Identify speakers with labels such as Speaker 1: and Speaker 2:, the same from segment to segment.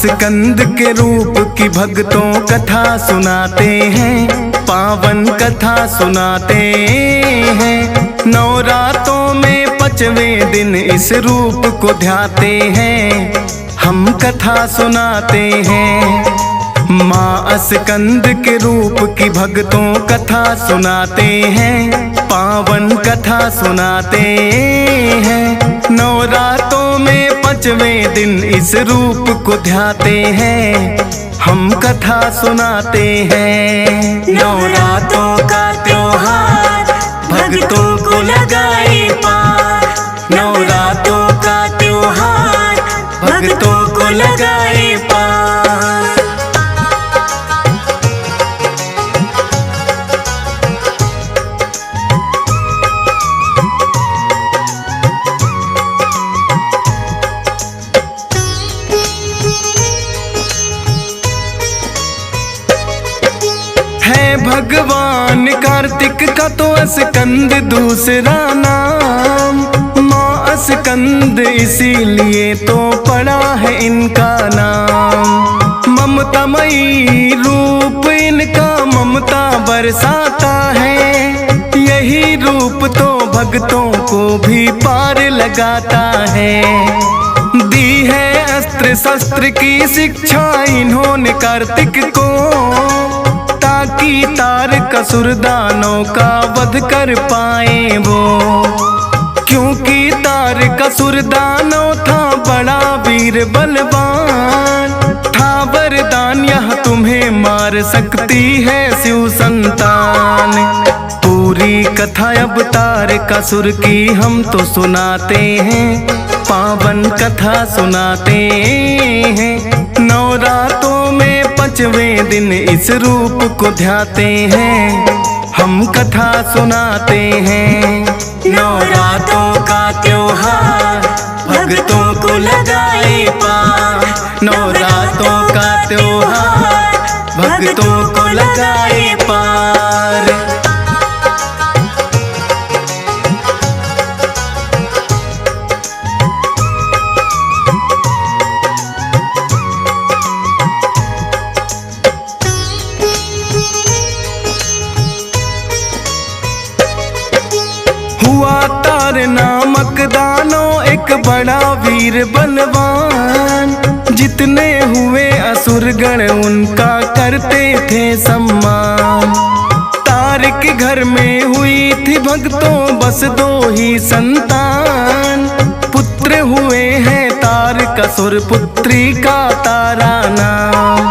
Speaker 1: स्कंद के रूप की भक्तों कथा सुनाते हैं, पावन कथा सुनाते हैं। नवरातों में 5वें दिन इस रूप को ध्याते हैं, हम कथा सुनाते हैं। माँ स्कंद के रूप की भक्तों कथा सुनाते हैं, पावन कथा सुनाते हैं। नवरातों में 5वें दिन इस रूप को ध्याते हैं, हम कथा सुनाते हैं।
Speaker 2: नवरातों का त्योहार भक्तों को लगाए पार, नवरातों का त्योहार भक्तों को लगाए पार।
Speaker 1: है भगवान कार्तिक का तो स्कंद दूसरा नाम, माँ स्कंद इसीलिए तो पड़ा है इनका नाम। ममतामयी रूप इनका ममता बरसाता है, यही रूप तो भक्तों को भी पार लगाता है। दी है अस्त्र शस्त्र की शिक्षा इन्होंने कार्तिक को, ताकि तारकासुर दानव का वध कर पाए वो। क्योंकि तारकासुर दानव था बड़ा वीर बलवान, था वरदान यह तुम्हें मार सकती है शिव संतान। पूरी कथा अब तारकासुर की हम तो सुनाते हैं, पावन कथा सुनाते हैं। नवरातों में 5वें दिन इस रूप को ध्याते हैं, हम कथा सुनाते हैं।
Speaker 2: नवरातों का त्योहार भक्तों को लगाए पार, नवरातों का त्योहार भक्तों को लगाए पार।
Speaker 1: हुआ तार नामक दानव एक बड़ा वीर बलवान, जितने हुए असुरगण उनका करते थे सम्मान। तार के घर में हुई थी भक्तों बस 2 ही संतान, पुत्र हुए हैं तारकासुर पुत्री का तारा नाम।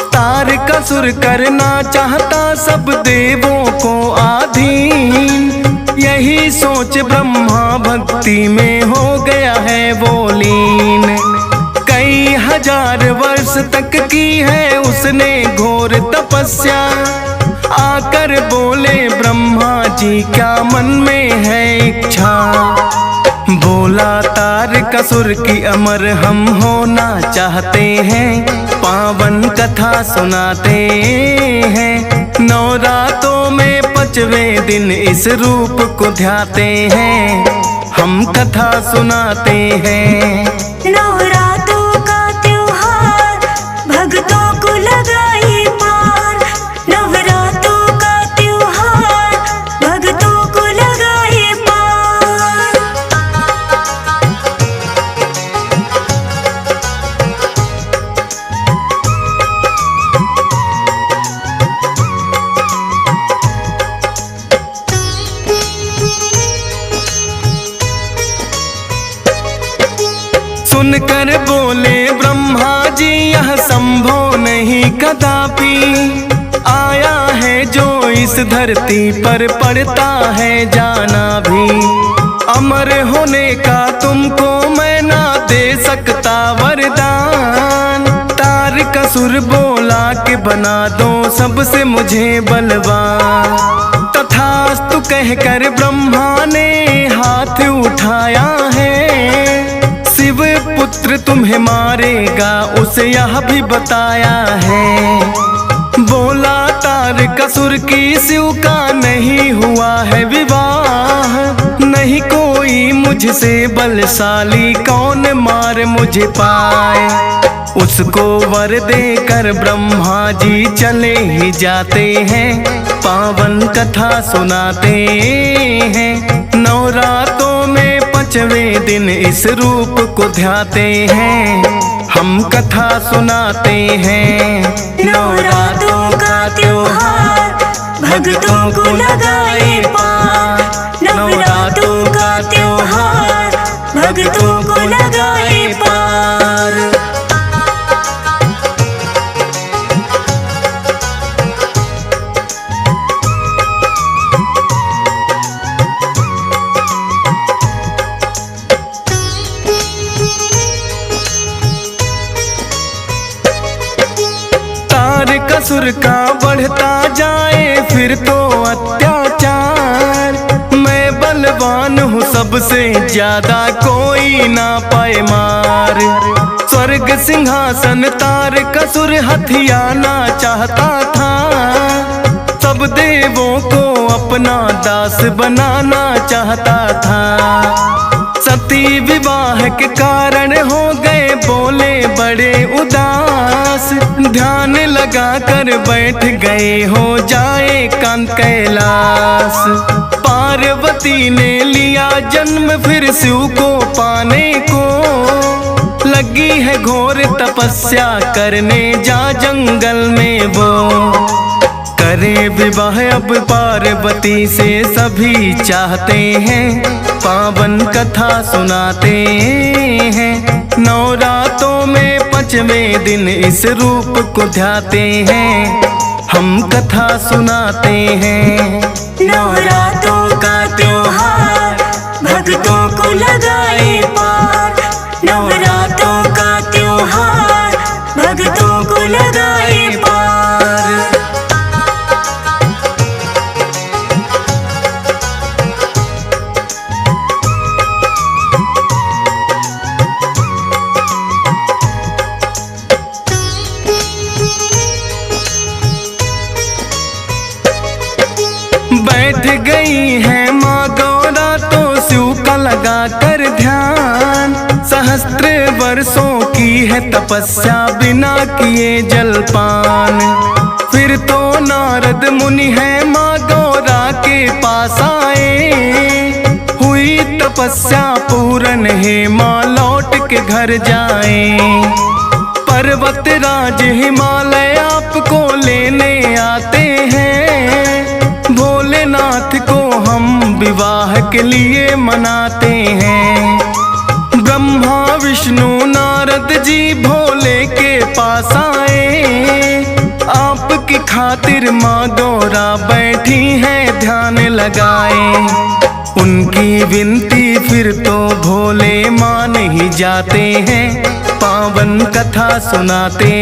Speaker 1: तारकासुर करना चाहता सब देवों को आधीन, यही सोच ब्रह्मा भक्ति में हो गया है वो लीन। कई हजार वर्ष तक की है उसने घोर तपस्या, आकर बोले ब्रह्मा जी क्या मन में है इच्छा। बोला तारकासुर की अमर हम होना चाहते हैं, पावन कथा सुनाते हैं। नवरातों में 5वें दिन इस रूप को ध्याते हैं, हम कथा सुनाते हैं।
Speaker 2: नवरातों का त्योहार भक्तों को लगाए पार, नवरातों का त्योहार भक्तों को लगाए पार।
Speaker 1: सुनकर बोले ब्रह्मा जी यह संभव नहीं कदापि, आया है जो इस धरती पर पड़ता है जाना भी। अमर होने का तुमको मैं ना दे सकता वरदान, तारकासुर बोला कि बना दो सबसे मुझे बलवान। तथास्तु कहकर ब्रह्मा ने हाथ उठाया है, शिव पुत्र तुम्हें मारेगा उसे यह भी बताया है। बोला तारकासुर की शिव का नहीं हुआ है विवाह, नहीं कोई मुझसे बलशाली कौन मार मुझे पाए। उसको वर देकर ब्रह्मा जी चले ही जाते हैं, पावन कथा सुनाते हैं। नवरातों में 5वें दिन इस रूप को ध्याते हैं, हम कथा सुनाते हैं।
Speaker 2: नवरात्रों का त्योहार भक्तों को लगाए पार। नवरात्रों का त्योहार भक्तों को लगाए पार।
Speaker 1: तारकासुर का बढ़ता जाए फिर तो अत्याचार। मैं बलवान हूँ सबसे ज्यादा कोई ना पाए मार। स्वर्ग सिंहासन तारकासुर हथियाना चाहता था, सब देवों को अपना दास बनाना चाहता था। सती विवाह के कारण हो गए बोले बड़े उदास, ध्यान लगा कर बैठ गए हो जाए कांत कैलाश। पार्वती ने लिया जन्म फिर शिव को पाने को, लगी है घोर तपस्या करने जा जंगल में वो। करे विवाह अब पार्वती से सभी चाहते हैं, पावन कथा सुनाते हैं। नवरातों में 5वें दिन इस रूप को ध्याते हैं, हम कथा सुनाते हैं।
Speaker 2: नवरात्रों का त्योहार भक्तों को लगाए पार। नवरात्रों का त्योहार भक्तों को लगाए पार।
Speaker 1: बैठ गई है माँ गौरा तो शिव का लगा कर ध्यान। सहस्त्र वर्षों की है तपस्या बिना किए जलपान। फिर तो नारद मुनि है माँ गौरा के पास आए, हुई तपस्या पूर्ण है माँ लौट के घर जाए। पर्वत राज हिमालय आपको लेने आते हैं, भोलेनाथ को हम विवाह के लिए मनाते हैं। ब्रह्मा विष्णु नारद जी भोले के पास आए, आपकी खातिर माँ गौरा बैठी है ध्यान लगाए। उनकी विनती फिर तो भोले मान ही जाते हैं, पावन कथा सुनाते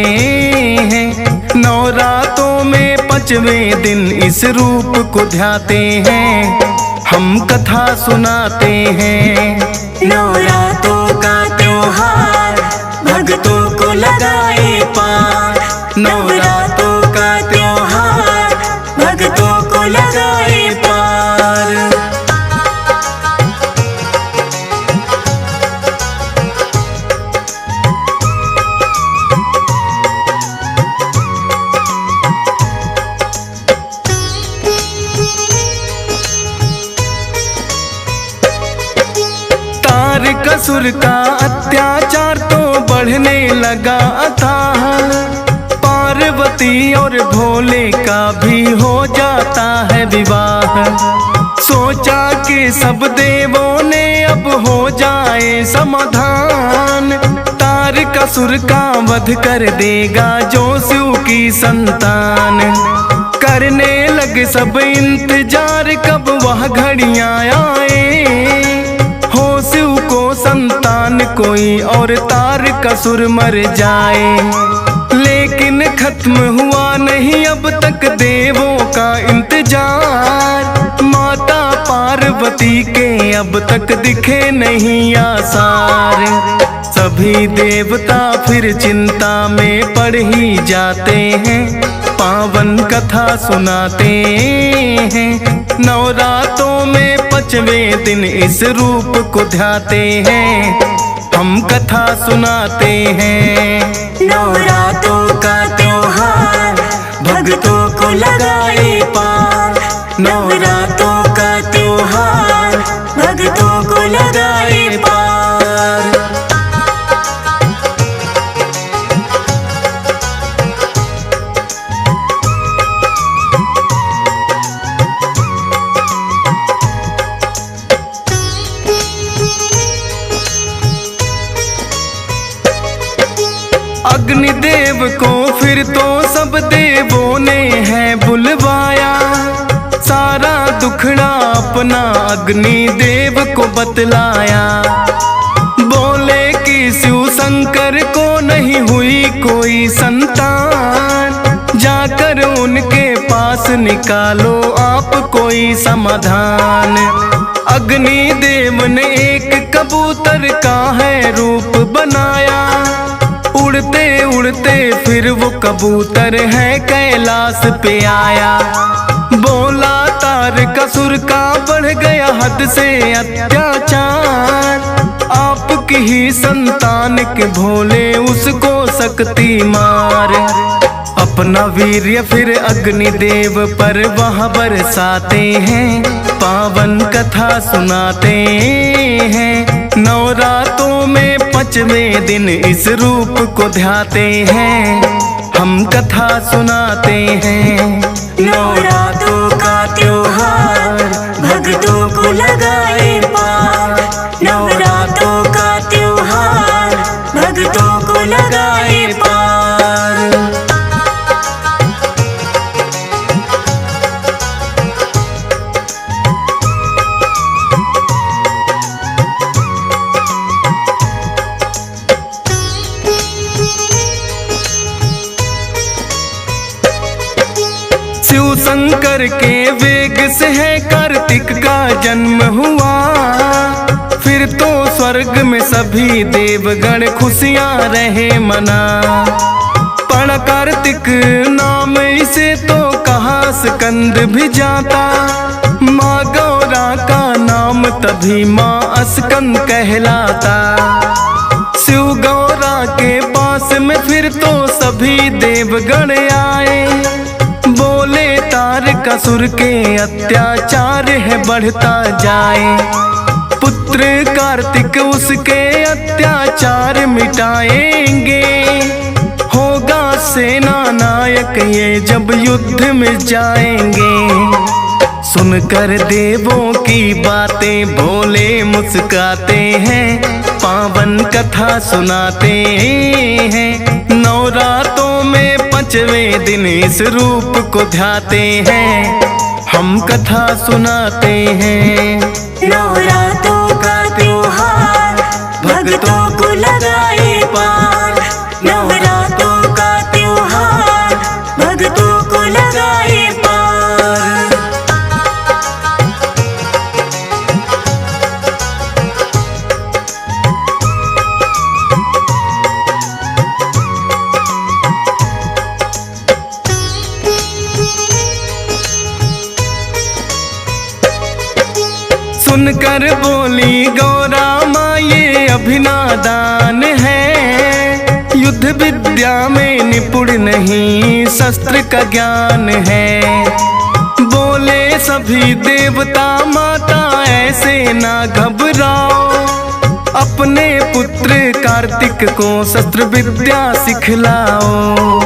Speaker 1: हैं। नवरातों में 5वें दिन इस रूप को ध्याते हैं, हम कथा सुनाते हैं।
Speaker 2: नवरात्रों का त्योहार भक्तों को लगाए पार। नवरात्रों का त्योहार भक्तों को लगाए पार।
Speaker 1: तारकासुर का अत्याचार तो बढ़ने लगा अथाह, पार्वती और भोले का भी हो जाता है विवाह। सोचा कि सब देवों ने अब हो जाए समाधान, तारकासुर का वध कर देगा जो शिव की संतान। करने लगे सब इंतजार कब वह घड़ियां आए, हो शिव को संतान कोई और तारकासुर मर जाए। लेकिन खत्म हुआ नहीं अब तक देवों का इंतजार, माता पार्वती के अब तक दिखे नहीं आसार। सभी देवता फिर चिंता में पड़ ही जाते हैं, पावन कथा सुनाते हैं। नवरातों में 5वें दिन इस रूप को ध्याते हैं, हम कथा सुनाते हैं।
Speaker 2: नवरात्रों का त्योहार भक्तों को लगाए पार, नवरात्रों का त्योहार भक्तों को लगाए पार।
Speaker 1: अग्निदेव को फिर तो सब देवों ने है बुलवाया, सारा दुखड़ा अपना अग्निदेव को बतलाया। बोले कि शिव शंकर को नहीं हुई कोई संतान, जाकर उनके पास निकालो आप कोई समाधान। अग्निदेव ने एक कबूतर का है रूप बनाया, उड़ते उड़ते फिर वो कबूतर है कैलाश पे आया। बोला तारकासुर का बढ़ गया हद से अत्याचार, आपकी ही संतान के भोले उसको शक्ति मार। अपना वीर्य फिर अग्निदेव पर वह बरसाते हैं, पावन कथा सुनाते हैं। नवरात्रों में 5वें दिन इस रूप को ध्याते हैं, हम कथा सुनाते हैं।
Speaker 2: नवरात्रों का त्योहार भक्तों को लगाए पार, नवरात्रों का त्योहार भक्तों को लगाए पार।
Speaker 1: शिव शंकर के वेग से है कार्तिक का जन्म हुआ, फिर तो स्वर्ग में सभी देवगण खुशियां रहे मना। पण कार्तिक नाम इसे तो कहा स्कंद भी जाता, माँ गौरा का नाम तभी माँ स्कंद कहलाता। शिव गौरा के पास में फिर तो सभी देवगण आए, बोले तारकासुर के अत्याचार है बढ़ता जाए। पुत्र कार्तिक उसके अत्याचार मिटाएंगे, होगा सेना नायक ये जब युद्ध में जाएंगे। सुनकर देवों की बातें भोले मुस्काते हैं, पावन कथा सुनाते हैं। नवरात्रों में 5वें दिन इस रूप को ध्याते हैं, हम कथा सुनाते हैं।
Speaker 2: नवरात्रों का त्योहार भक्तों को लगाए पार, नवरात्रों का त्योहार भक्तों को लगाए पार।
Speaker 1: सुनकर बोली गौरा माँ ये अभिनादान है, युद्ध विद्या में निपुण नहीं शस्त्र का ज्ञान है। बोले सभी देवता माता ऐसे ना घबराओ, अपने पुत्र कार्तिक को शस्त्र विद्या सिखलाओ।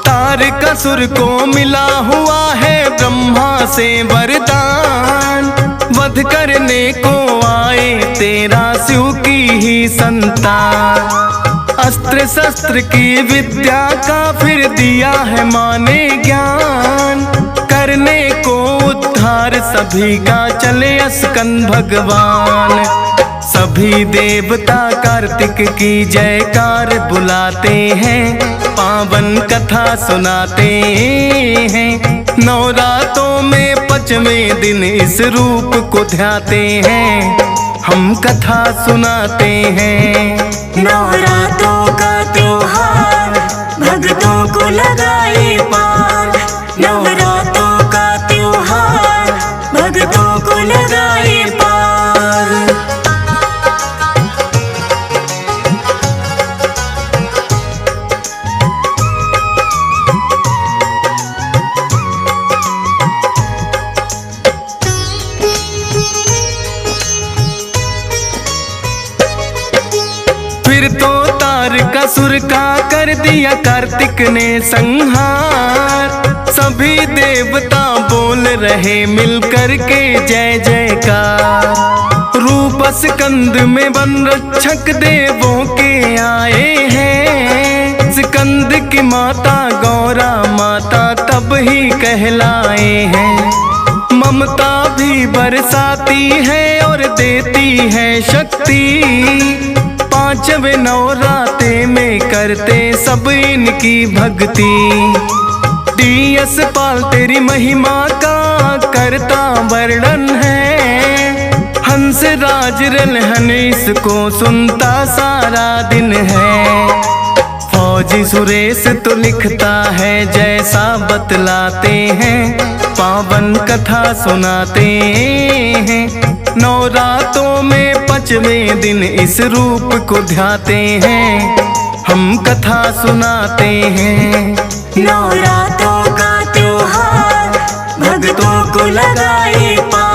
Speaker 1: तारकासुर को मिला हुआ है ब्रह्मा से वरदान, वध करने को आए तेरा शिव की ही संतान। अस्त्र शस्त्र की विद्या का फिर दिया है माने ज्ञान, करने को उद्धार सभी का चले स्कंद भगवान। सभी देवता कार्तिक की जयकार बुलाते हैं, पावन कथा सुनाते हैं। नवरात्रों में 5वें दिन इस रूप को ध्याते हैं, हम कथा सुनाते हैं।
Speaker 2: नवरात्रों का त्योहार भक्तों को लगाए पार, नवरात्रों का त्योहार भक्तों को लगाए
Speaker 1: असुर का कर दिया कार्तिक ने संहार। सभी देवता बोल रहे मिलकर के जय जयकार। रूप स्कंद में वन रक्षक देवों के आए हैं। स्कंद की माता गौरा माता तब ही कहलाए हैं। ममता भी बरसाती है और देती है शक्ति। पांचवें नवराते में करते सब इनकी भक्ति। डीएस पाल तेरी महिमा का करता वर्णन है। हंस राज रलहन इसको सुनता सारा दिन है। फौजी सुरेश तो लिखता है जैसा बतलाते हैं। पावन कथा सुनाते हैं। नवरातों में पांचवें दिन इस रूप को ध्याते हैं। हम कथा सुनाते हैं।
Speaker 2: नवरातों का त्योहार भक्तों को लगाए पार।